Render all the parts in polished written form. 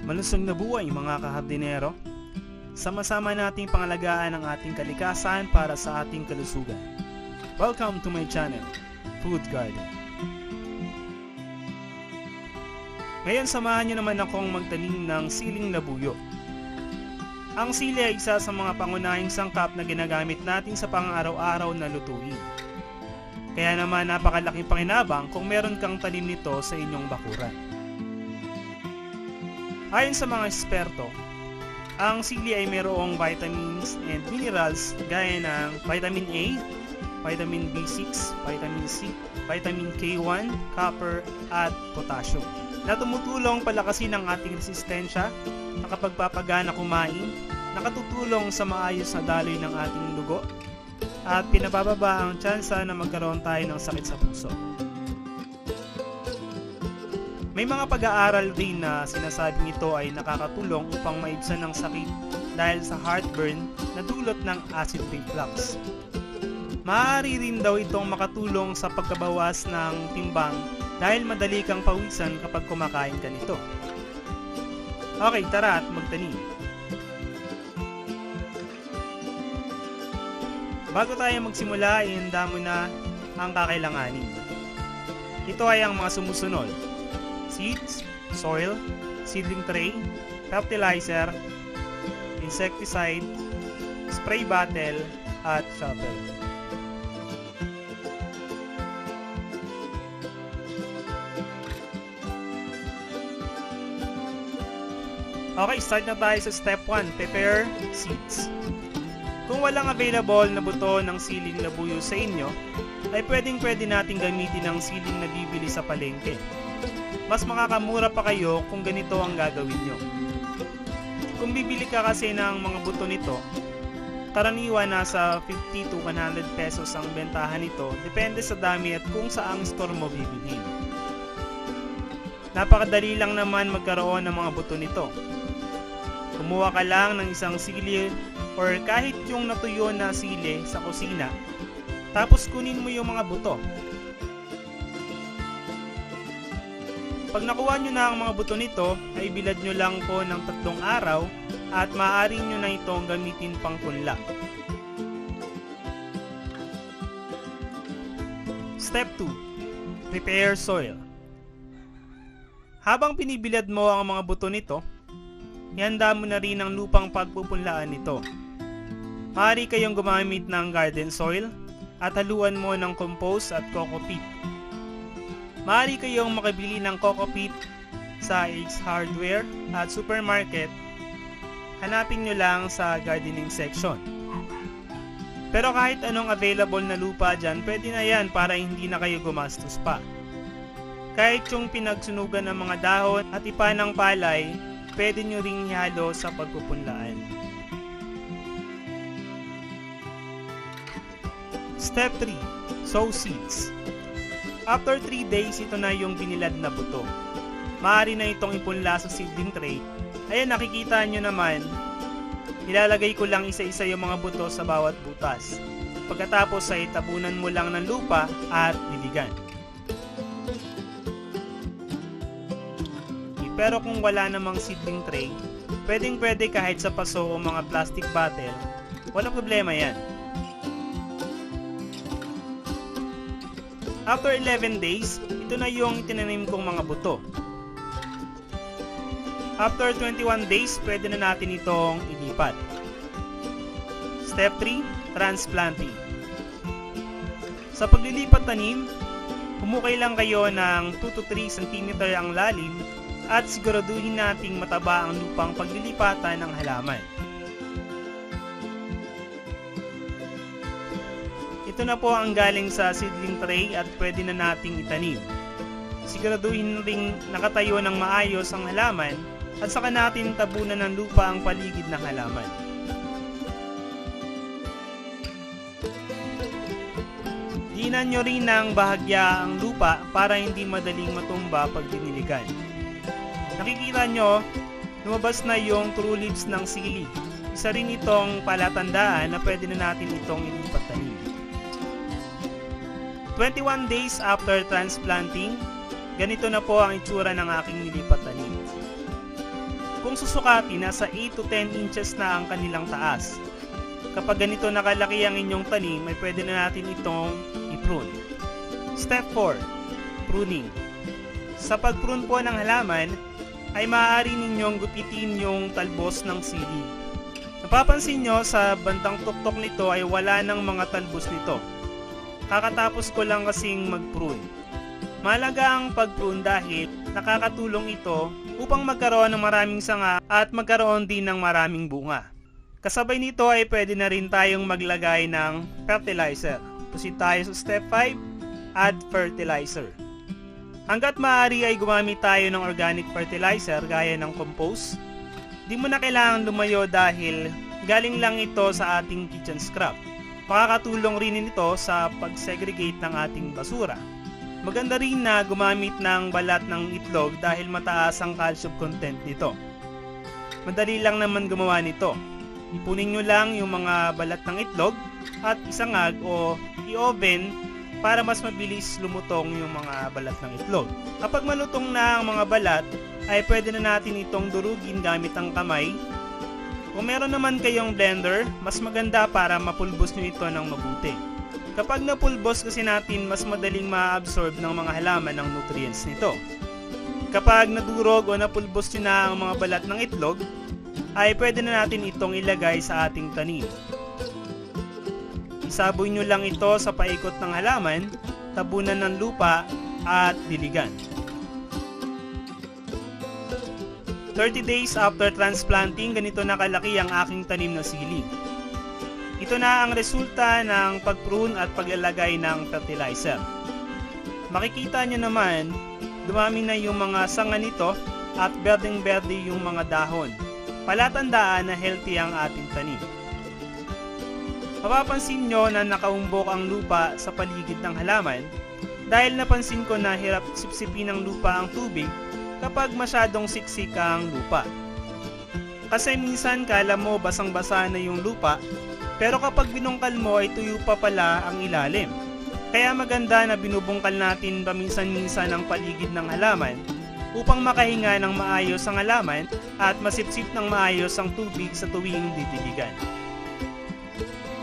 Malusog na buhay mga kahardinero. Sama-sama nating pangalagaan ang ating kalikasan para sa ating kalusugan. Welcome to my channel, Food Garden. Ngayon samahan niyo naman akong magtanim ng siling labuyo. Ang sili ay isa sa mga pangunahing sangkap na ginagamit natin sa pang-araw-araw na lutuin. Kaya naman napakalaking pakinabang kung meron kang tanim nito sa inyong bakuran. Ayon sa mga eksperto, ang sili ay mayroong vitamins and minerals gaya ng vitamin A, vitamin B6, vitamin C, vitamin K1, copper at potassium na tumutulong palakasin ang ating resistensya, nakapagpapagana kumain, nakatutulong sa maayos na daloy ng ating dugo, at pinabababa ang tsansa na magkaroon tayo ng sakit sa puso. May mga pag-aaral din na sinasabing ito ay nakakatulong upang maibsan ang sakit dahil sa heartburn na dulot ng acid reflux. Maaari rin daw itong makatulong sa pagkabawas ng timbang dahil madali kang pawisan kapag kumakain ka nito. Okay, tara at magtanim. Bago tayo magsimula, ihanda mo na ang kakailanganin. Ito ay ang mga sumusunod: seeds, soil, seedling tray, fertilizer, insecticide, spray bottle, at shovel. Okay, start na tayo sa step 1, prepare seeds. Kung walang available na buto ng siling labuyo sa inyo, ay pwede nating gamitin ang siling na bibili sa palengke. Mas makakamura pa kayo kung ganito ang gagawin nyo. Kung bibili ka kasi ng mga buto nito, karaniwan nasa 50 to 100 pesos ang bentahan nito, depende sa dami at kung saang store mo bibilhin. Napakadali lang naman magkaroon ng mga buto nito. Kumuha ka lang ng isang sili or kahit yung natuyo na sili sa kusina, tapos kunin mo yung mga buto. Pag nakuha nyo na ang mga buto nito, ay bilad nyo lang po ng 3 araw at maaari nyo na itong gamitin pang punla. Step 2. Prepare soil. Habang pinibilad mo ang mga buto nito, ihanda mo na rin ang lupang pagpupunlaan nito. Maaari kayong gumamit ng garden soil at haluan mo ng compost at coco peat. Maaari kayong makabili ng coco peat sa Ace Hardware at supermarket. Hanapin nyo lang sa gardening section. Pero kahit anong available na lupa dyan, pwede na yan para hindi na kayo gumastos pa. Kahit yung pinagsunugan ng mga dahon at ipa ng palay, pwede nyo ring ihalo sa pagpupunlaan. Step 3. Sow seeds. After 3 days, ito na yung binilad na buto. Maaari na itong ipunla sa seedling tray. Ayan, nakikita nyo naman, ilalagay ko lang isa-isa yung mga buto sa bawat butas. Pagkatapos ay tabunan mo lang ng lupa at diligan. Pero kung wala namang seedling tray, pwede kahit sa paso o mga plastic bottle, walang problema yan. After 11 days, ito na yung itinanim kong mga buto. After 21 days, pwede na natin itong ilipat. Step 3, transplanting. Sa paglilipat tanim, humukay lang kayo ng 2 to 3 cm ang lalim at siguraduhin nating mataba ang lupang paglilipatan ng halaman. Ito na po ang galing sa seedling tray at pwede na nating itanim. Siguraduhin ring nakatayo ng maayos ang halaman at saka natin tabunan ng lupa ang paligid ng halaman. Diinan nyo rin ng bahagya ang lupa para hindi madaling matumba pag diniligan. Nakikita nyo, lumabas na yung true leaves ng sili. Isa rin itong palatandaan na pwede na natin itong ilipat tanim. 21 days after transplanting, ganito na po ang itsura ng aking nilipat tanim. Kung susukati, nasa 8 to 10 inches na ang kanilang taas. Kapag ganito nakalaki ang inyong tanim, ay pwede na natin itong i-prune. Step 4. Pruning. Sa pag-prune po ng halaman, ay maaari ninyong gupitin yung talbos ng sili. Napapansin nyo sa bandang tuktok nito ay wala ng mga talbos nito. Kakatapos ko lang kasing mag-prune. Mahalaga ang pag-prune dahil nakakatulong ito upang magkaroon ng maraming sanga at magkaroon din ng maraming bunga. Kasabay nito ay pwede na rin tayong maglagay ng fertilizer. Proceed tayo sa step 5, add fertilizer. Hanggat maaari ay gumamit tayo ng organic fertilizer gaya ng compost. Di mo na kailangan lumayo dahil galing lang ito sa ating kitchen scrap. Makakatulong rin ito sa pag-segregate ng ating basura. Maganda rin na gumamit ng balat ng itlog dahil mataas ang calcium content nito. Madali lang naman gumawa nito. Ipunin nyo lang yung mga balat ng itlog at isangag o i-oven para mas mabilis lumutong yung mga balat ng itlog. Kapag malutong na ang mga balat, ay pwede na natin itong durugin gamit ang kamay. Kung meron naman kayong blender, mas maganda para mapulbos nyo ito ng mabuti. Kapag napulbos kasi natin, mas madaling ma-absorb ng mga halaman ang nutrients nito. Kapag nadurog o napulbos nyo na ang mga balat ng itlog, ay pwede na natin itong ilagay sa ating tanim. Isaboy nyo lang ito sa paikot ng halaman, tabunan ng lupa at diligan. 30 days after transplanting, ganito na kalaki ang aking tanim na sili. Ito na ang resulta ng pag-prune at paglalagay ng fertilizer. Makikita nyo naman, dumami na yung mga sanga nito at berdeng-berde yung mga dahon. Palatandaan na healthy ang ating tanim. Mapapansin nyo na nakaumbok ang lupa sa paligid ng halaman dahil napansin ko na hirap sipsipin ng lupa ang tubig kapag masyadong siksik ang lupa. Kasi minsan kala mo basang-basa na yung lupa, pero kapag binungkal mo ay tuyo pa pala ang ilalim. Kaya maganda na binubungkal natin paminsan-minsan ang paligid ng halaman upang makahinga ng maayos ang halaman at masipsip ng maayos ang tubig sa tuwing didiligan.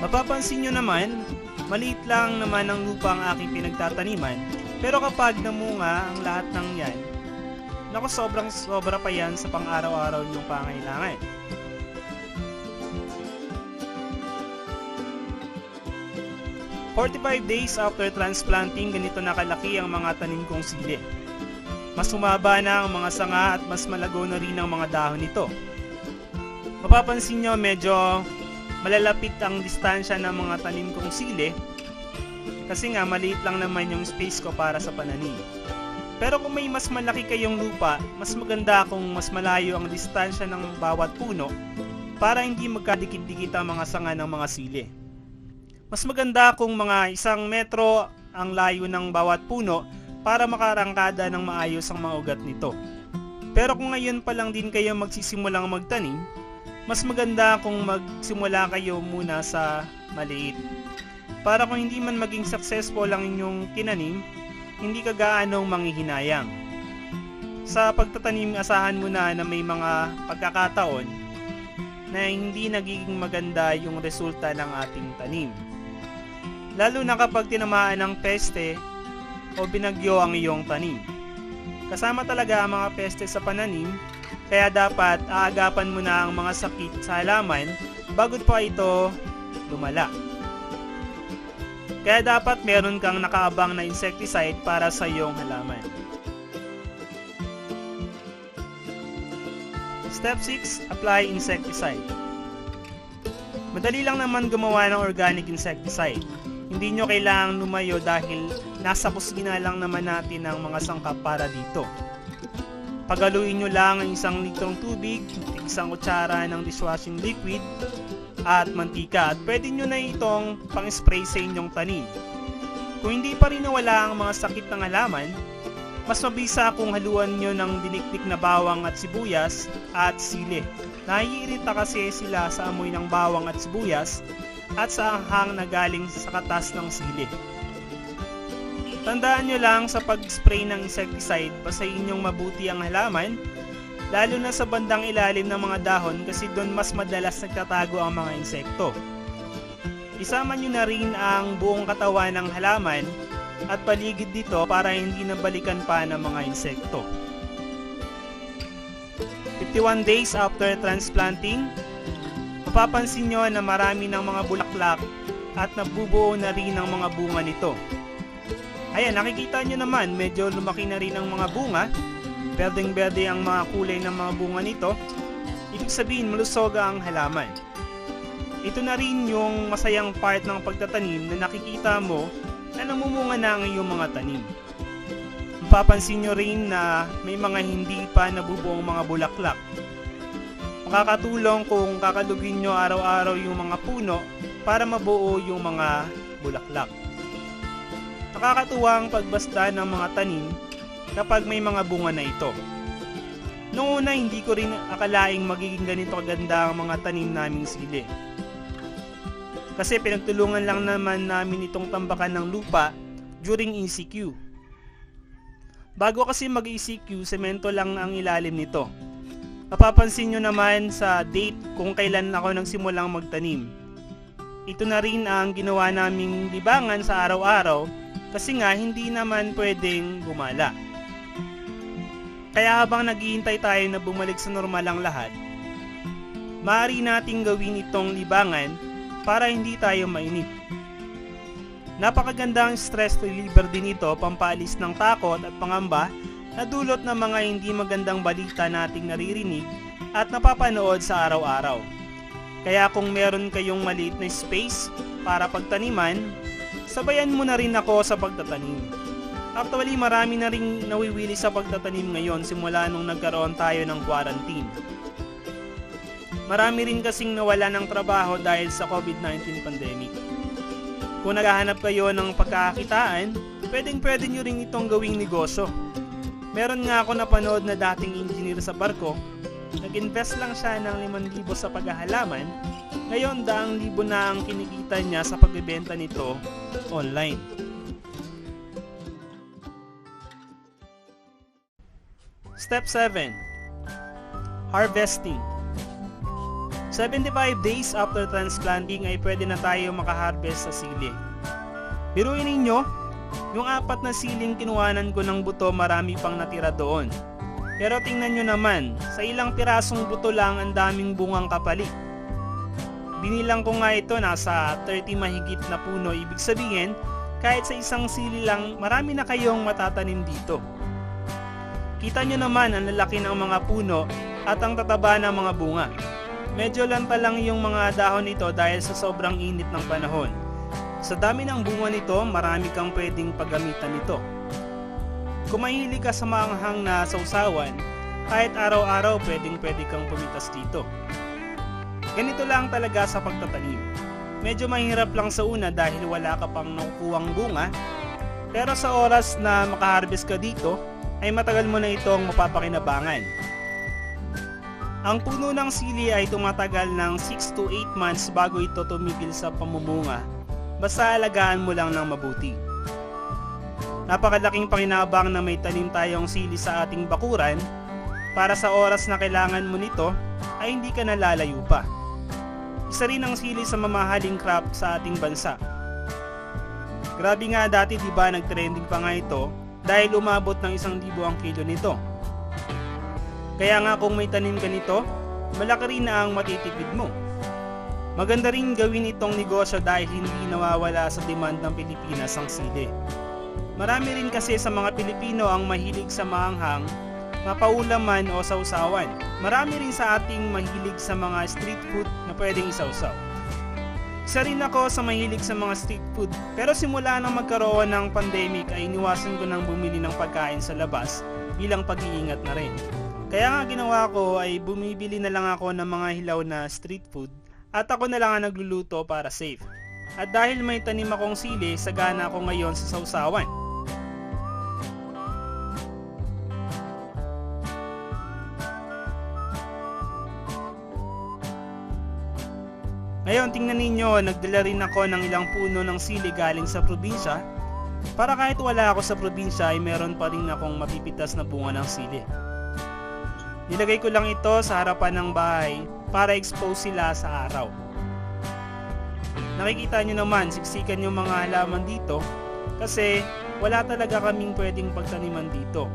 Mapapansin nyo naman, maliit lang naman ang lupa ang aking pinagtataniman, pero kapag namunga ang lahat ng yan, naku, sobra pa yan sa pang-araw-araw nyong pangailangan. "45 days after transplanting, ganito na kalaki ang mga tanim kong sili. Mas humaba na ang mga sanga at mas malago na rin ang mga dahon nito. Mapapansin nyo medyo malalapit ang distansya ng mga tanim kong sili kasi nga maliit lang naman yung space ko para sa pananim. Pero kung may mas malaki kayong lupa, mas maganda kung mas malayo ang distansya ng bawat puno para hindi magkadikit-dikit ang mga sanga ng mga sili. Mas maganda kung mga 1 metro ang layo ng bawat puno para makarangkada ng maayos ang mga ugat nito. Pero kung ngayon pa lang din kayo magsisimulang magtanim, mas maganda kung magsimula kayo muna sa maliit. Para kung hindi man maging successful ang inyong tinanim, hindi ka gaanong manghihinayang. Sa pagtatanim, asahan mo na may mga pagkakataon na hindi nagiging maganda yung resulta ng ating tanim. Lalo na kapag tinamaan ng peste o binagyo ang iyong tanim. Kasama talaga ang mga peste sa pananim, kaya dapat aagapan mo na ang mga sakit sa halaman bago pa ito lumala. Kaya dapat meron kang nakaabang na insecticide para sa iyong halaman. Step 6. Apply insecticide. Madali lang naman gumawa ng organic insecticide. Hindi nyo kailangang lumayo dahil nasa kusina lang naman natin ang mga sangkap para dito. Pagaluin nyo lang ang 1 litrong tubig, 1 kutsara ng dishwashing liquid, at mantika, at pwede nyo na itong pang-spray sa inyong tanim. Kung hindi pa rin nawala ang mga sakit ng halaman, mas mabisa kung haluan nyo ng dinikdik na bawang at sibuyas at sili. Naiirita kasi sila sa amoy ng bawang at sibuyas at sa anghang na galing sa katas ng sili. Tandaan nyo lang sa pag-spray ng insecticide, basahin nyong mabuti ang halaman lalo na sa bandang ilalim ng mga dahon kasi doon mas madalas nagtatago ang mga insekto. Isama nyo na rin ang buong katawan ng halaman at paligid dito para hindi nabalikan pa ng mga insekto. 51 days after transplanting, mapapansin nyo na marami ng mga bulaklak at nabubuo na rin ang mga bunga nito. Ayan, nakikita nyo naman, medyo lumaki na rin ang mga bunga. Berdeng-berde ang mga kulay ng mga bunga nito. Ibig sabihin, malusog ang halaman. Ito na rin yung masayang part ng pagtatanim na nakikita mo na namumunga na ang iyong mga tanim. Mapapansin nyo rin na may mga hindi pa nabubuong mga bulaklak. Makakatulong kung kakadugin nyo araw-araw yung mga puno para mabuo yung mga bulaklak. Nakakatuwang pagbasta ng mga tanim kapag may mga bunga na ito. Noong una hindi ko rin akalaing magiging ganito kaganda ang mga tanim naming sili. Kasi pinagtulungan lang naman namin itong tambakan ng lupa during ECQ. Bago kasi mag-ECQ, semento lang ang ilalim nito. Mapapansin nyo naman sa date kung kailan ako nagsimulang magtanim. Ito na rin ang ginawa naming libangan sa araw-araw kasi nga hindi naman pwedeng gumala. Kaya habang naghihintay tayo na bumalik sa normal ang lahat, maaari nating gawin itong libangan para hindi tayo mainip. Napakagandang stress reliever din ito, pampalis ng takot at pangamba na dulot ng mga hindi magandang balita nating naririnig at napapanood sa araw-araw. Kaya kung meron kayong maliit na space para pagtaniman, sabayan mo na rin ako sa pagtatanim. Actually, marami na rin nawiwili sa pagtatanim ngayon simula nung nagkaroon tayo ng quarantine. Marami rin kasing nawala ng trabaho dahil sa COVID-19 pandemic. Kung naghahanap kayo ng pagkakakitaan, pwedeng-pwede nyo rin itong gawing negosyo. Meron nga ako napanood na dating engineer sa barko, nag-invest lang siya ng 5,000 sa paghahalaman, ngayon 100,000 na ang kinikita niya sa pagbebenta nito online. Step 7. Harvesting. 75 days after transplanting ay pwede na tayo makaharvest sa sili. Biruin ninyo, yung 4 na siling kinuhanan ko ng buto marami pang natira doon. Pero tingnan nyo naman, sa ilang pirasong buto lang ang daming bungang kapalit. Binilang ko nga ito, nasa 30 mahigit na puno, ibig sabihin kahit sa isang sili lang marami na kayong matatanim dito. Kita nyo naman ang lalaki ng mga puno at ang tataba ng mga bunga. Medyo lanta lang yung mga dahon nito dahil sa sobrang init ng panahon. Sa dami ng bunga nito, marami kang pwedeng paggamitan nito. Kung mahilig ka sa maanghang na sausawan, kahit araw-araw pwedeng-pwede kang pumitas dito. Ganito lang talaga sa pagtatanim. Medyo mahirap lang sa una dahil wala ka pang nakukuhang bunga, pero sa oras na makaharvest ka dito, ay matagal mo na itong mapapakinabangan. Ang puno ng sili ay tumatagal ng 6 to 8 months bago ito tumigil sa pamumunga, basta alagaan mo lang ng mabuti. Napakalaking pakinabang na may tanim tayong sili sa ating bakuran para sa oras na kailangan mo nito ay hindi ka nalalayo pa. Isa rin ang sili sa mamahaling crop sa ating bansa. Grabe nga dati, diba, nag-trending pa nga ito dahil umabot ng 1,000 ang kilo nito. Kaya nga kung may tanim ka nito, malaki rin na ang matitipid mo. Maganda rin gawin itong negosyo dahil hindi nawawala sa demand ng Pilipinas ang sili. Marami rin kasi sa mga Pilipino ang mahilig sa maanghang, mapaulaman o sausawan. Marami rin sa ating mahilig sa mga street food na pwedeng isawsaw. Isa rin ako sa mahilig sa mga street food, pero simula nang magkaroon ng pandemic ay iniwasan ko nang bumili ng pagkain sa labas bilang pag-iingat na rin. Kaya nga ginawa ko ay bumibili na lang ako ng mga hilaw na street food at ako na lang ang nagluluto para safe. At dahil may tanim akong sili, sagana ako ngayon sa sausawan. Ngayon tingnan ninyo, nagdala rin ako ng ilang puno ng sili galing sa probinsya para kahit wala ako sa probinsya ay meron pa rin akong mapipitas na bunga ng sili. Nilagay ko lang ito sa harapan ng bahay para expose sila sa araw. Nakikita nyo naman, siksikan yung mga halaman dito kasi wala talaga kaming pwedeng pagtaniman dito.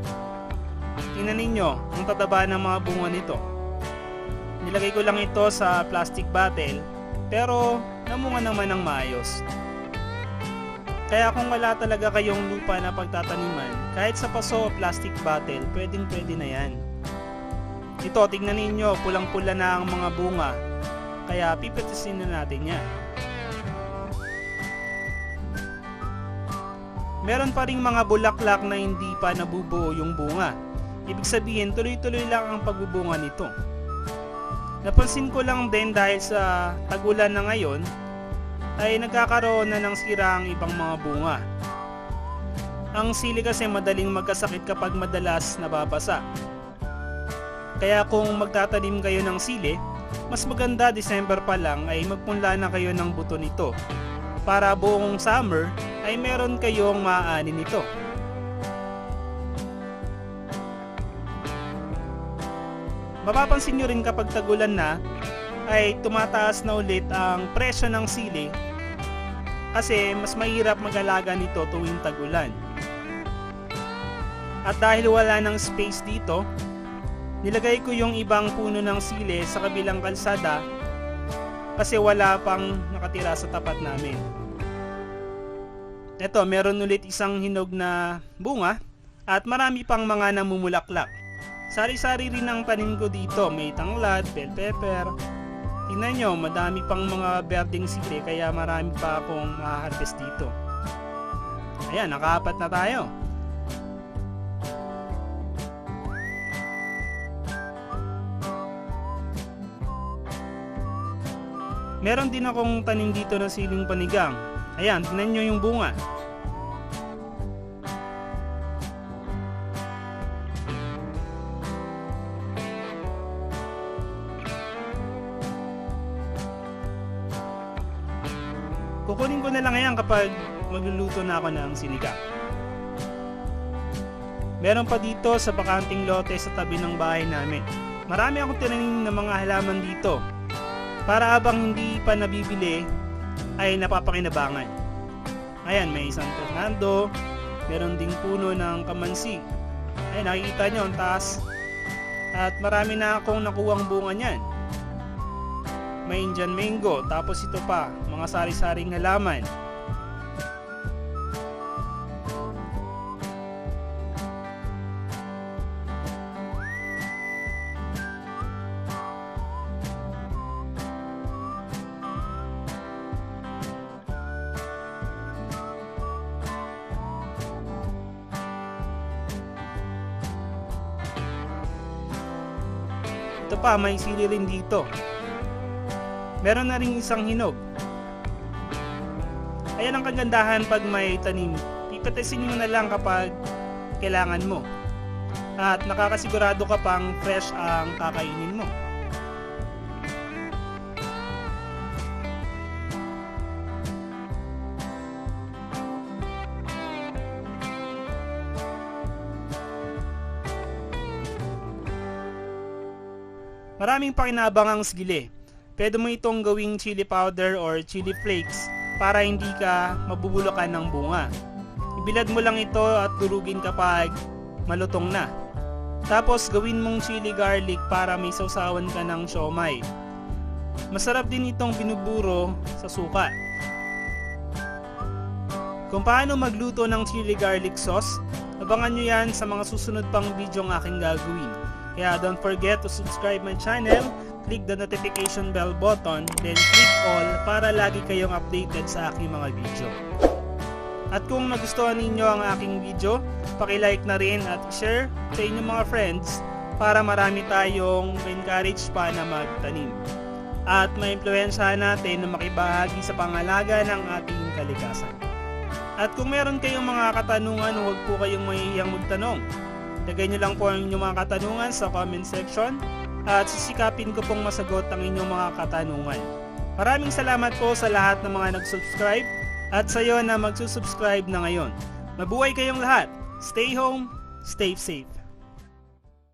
Tingnan ninyo ang tataba ng mga bunga nito. Nilagay ko lang ito sa plastic bottle pero namunga naman ng maayos. Kaya kung wala talaga kayong lupa na pagtataniman, kahit sa paso o plastic bottle, pwede na yan. Ito, tingnan ninyo, pulang-pula na ang mga bunga, kaya pipitisin na natin yan. Meron pa ring mga bulaklak na hindi pa nabubuo yung bunga. Ibig sabihin, tuloy-tuloy lang ang pagbubunga nito. Napansin ko lang din dahil sa tagulan na ngayon, ay nagkakaroon na ng sira ang ibang mga bunga. Ang sili kasi madaling magkasakit kapag madalas nababasa. Kaya kung magtatanim kayo ng sili, mas maganda December pa lang ay magpunla na kayo ng buto nito para buong summer ay meron kayong maaani nito. Mapapansin nyo rin kapag tagulan na ay tumataas na ulit ang presyo ng sili kasi mas mahirap mag-alaga nito tuwing tagulan. At dahil wala ng space dito, nilagay ko yung ibang puno ng sili sa kabilang kalsada kasi wala pang nakatira sa tapat namin. Ito, meron ulit isang hinog na bunga at marami pang mga namumulaklak. Sari-sari rin ang tanim ko dito, may tanglad, bell pepper. Tingnan nyo, madami pang mga berdeng sili kaya marami pa akong ma-harvest dito. Ayan, nakaapat na tayo. Meron din akong tanim dito na siling panigang. Ayan, tingnan nyo yung bunga. Kukunin ko na lang yan kapag magluluto na ako ng sinigang. Meron pa dito sa bakanting lote sa tabi ng bahay namin. Marami akong tinanim ng mga halaman dito para habang hindi pa nabibili ay napapakinabangan. Ayan, may San Fernando, meron ding puno ng kamansi. Ayan, nakikita nyo ang taas. At marami na akong nakuwang bunga niyan. May Indian mango, tapos ito pa, mga sari-saring halaman. Ito pa, may sili rin dito. Meron na rin isang hinog. Ayan ang kagandahan pag may tanim. Pipetisin mo na lang kapag kailangan mo. At nakakasigurado ka pang fresh ang kakainin mo. Maraming pakinabang ang sili. Pwede mo itong gawing chili powder or chili flakes para hindi ka mabubulukan ng bunga. Ibilad mo lang ito at durugin kapag malutong na. Tapos gawin mong chili garlic para may sausawan ka ng siomai. Masarap din itong binuburo sa suka. Kung paano magluto ng chili garlic sauce, abangan nyo yan sa mga susunod pang video ang aking gagawin. Kaya don't forget to subscribe my channel, click the notification bell button, then click all para lagi kayong updated sa aking mga video. At kung nagustuhan ninyo ang aking video, paki-like na rin at share sa inyong mga friends para marami tayong encourage pa na magtanim. At ma-impluwensyahan natin na makibahagi sa pangalaga ng ating kalikasan. At kung meron kayong mga katanungan, huwag po kayong mahihiyang magtanong. Lagay nyo lang po ang inyong mga katanungan sa comment section at sisikapin ko pong masagot ang inyong mga katanungan. Maraming salamat po sa lahat ng mga nag-subscribe at sa iyo na magsusubscribe na ngayon. Mabuhay kayong lahat. Stay home, stay safe.